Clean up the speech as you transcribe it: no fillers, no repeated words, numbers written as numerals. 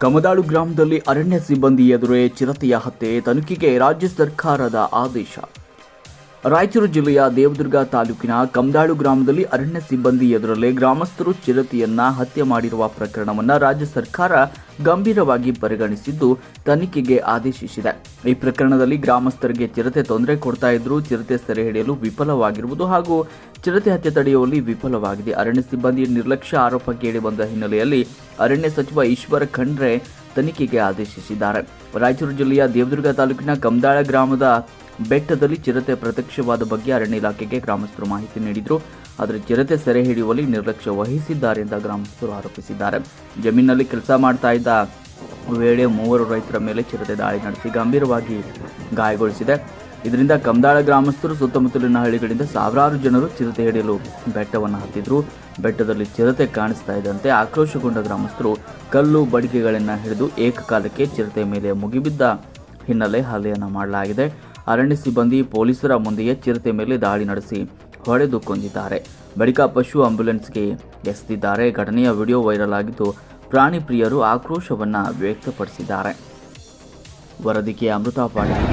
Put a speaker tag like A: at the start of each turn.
A: ಕಮದಾಳು ಗ್ರಾಮದಲ್ಲಿ ಅರಣ್ಯ ಸಿಬ್ಬಂದಿ ಎದುರೇ ಚಿರತೆಯ ಹತ್ಯೆ ತನಿಖೆಗೆ ರಾಜ್ಯ ಸರ್ಕಾರದ ಆದೇಶ. ರಾಯಚೂರು ಜಿಲ್ಲೆಯ ದೇವದುರ್ಗ ತಾಲೂಕಿನ ಕಮದಾಳು ಗ್ರಾಮದಲ್ಲಿ ಅರಣ್ಯ ಸಿಬ್ಬಂದಿ ಎದುರಲ್ಲೇ ಗ್ರಾಮಸ್ಥರು ಚಿರತೆಯನ್ನ ಹತ್ಯೆ ಮಾಡಿರುವ ಪ್ರಕರಣವನ್ನು ರಾಜ್ಯ ಸರ್ಕಾರ ಗಂಭೀರವಾಗಿ ಪರಿಗಣಿಸಿದ್ದು ತನಿಖೆಗೆ ಆದೇಶಿಸಿದೆ. ಈ ಪ್ರಕರಣದಲ್ಲಿ ಗ್ರಾಮಸ್ಥರಿಗೆ ಚಿರತೆ ತೊಂದರೆ ಕೊಡ್ತಾ ಇದ್ರು, ಚಿರತೆ ಸೆರೆ ಹಿಡಿಯಲು ವಿಫಲವಾಗಿರುವುದು ಹಾಗೂ ಚಿರತೆ ಹತ್ಯೆ ತಡೆಯುವಲ್ಲಿ ವಿಫಲವಾಗಿದೆ. ಅರಣ್ಯ ಸಿಬ್ಬಂದಿ ನಿರ್ಲಕ್ಷ್ಯ ಆರೋಪ ಕೇಳಿ ಬಂದ ಹಿನ್ನೆಲೆಯಲ್ಲಿ ಅರಣ್ಯ ಸಚಿವ ಈಶ್ವರ ಖಂಡ್ರೆ ತನಿಖೆಗೆ ಆದೇಶಿಸಿದ್ದಾರೆ. ರಾಯಚೂರು ಜಿಲ್ಲೆಯ ದೇವದುರ್ಗ ತಾಲೂಕಿನ ಕಮದಾಳ ಗ್ರಾಮದ ಬೆಟ್ಟದಲ್ಲಿ ಚಿರತೆ ಪ್ರತ್ಯಕ್ಷವಾದ ಬಗ್ಗೆ ಅರಣ್ಯ ಇಲಾಖೆಗೆ ಗ್ರಾಮಸ್ಥರು ಮಾಹಿತಿ ನೀಡಿದ್ರು. ಆದರೆ ಚಿರತೆ ಸೆರೆ ಹಿಡಿಯುವಲ್ಲಿ ನಿರ್ಲಕ್ಷ್ಯ ವಹಿಸಿದ್ದಾರೆ ಎಂದು ಗ್ರಾಮಸ್ಥರು ಆರೋಪಿಸಿದ್ದಾರೆ. ಜಮೀನಿನಲ್ಲಿ ಕೆಲಸ ಮಾಡ್ತಾ ಇದ್ದ ವೇಳೆ 3 ರೈತರ ಮೇಲೆ ಚಿರತೆ ದಾಳಿ ನಡೆಸಿ ಗಂಭೀರವಾಗಿ ಗಾಯಗೊಳಿಸಿದೆ. ಇದರಿಂದ ಕಮದಾಳ ಗ್ರಾಮಸ್ಥರು ಸುತ್ತಮುತ್ತಲಿನ ಹಳ್ಳಿಗಳಿಂದ ಸಾವಿರಾರು ಜನರು ಚಿರತೆ ಹಿಡಿಯಲು ಬೆಟ್ಟವನ್ನು ಹತ್ತಿದ್ರು. ಬೆಟ್ಟದಲ್ಲಿ ಚಿರತೆ ಕಾಣಿಸ್ತಾ ಇದ್ದಂತೆ ಆಕ್ರೋಶಗೊಂಡ ಗ್ರಾಮಸ್ಥರು ಕಲ್ಲು ಬಡಿಗೆಗಳನ್ನು ಹಿಡಿದು ಏಕಕಾಲಕ್ಕೆ ಚಿರತೆ ಮೇಲೆ ಮುಗಿಬಿದ್ದ ಹಿನ್ನೆಲೆ ಹಲ್ಲೆಯನ್ನು ಮಾಡಲಾಗಿದೆ. ಅರಣ್ಯ ಸಿಬ್ಬಂದಿ ಪೊಲೀಸರ ಮುಂದೆಯೇ ಚಿರತೆ ಮೇಲೆ ದಾಳಿ ನಡೆಸಿ ಹೊಡೆದು ಕೊಂದಿದ್ದಾರೆ. ಬಳಿಕ ಪಶು ಆಂಬ್ಯುಲೆನ್ಸ್ಗೆ ಎಸೆದಿದ್ದಾರೆ. ಘಟನೆಯ ವಿಡಿಯೋ ವೈರಲ್ ಆಗಿದ್ದು ಪ್ರಾಣಿ ಪ್ರಿಯರು ಆಕ್ರೋಶವನ್ನು ವ್ಯಕ್ತಪಡಿಸಿದ್ದಾರೆ. ವರದಿಗೆ ಅಮೃತ ಪಾಟೀಲ್.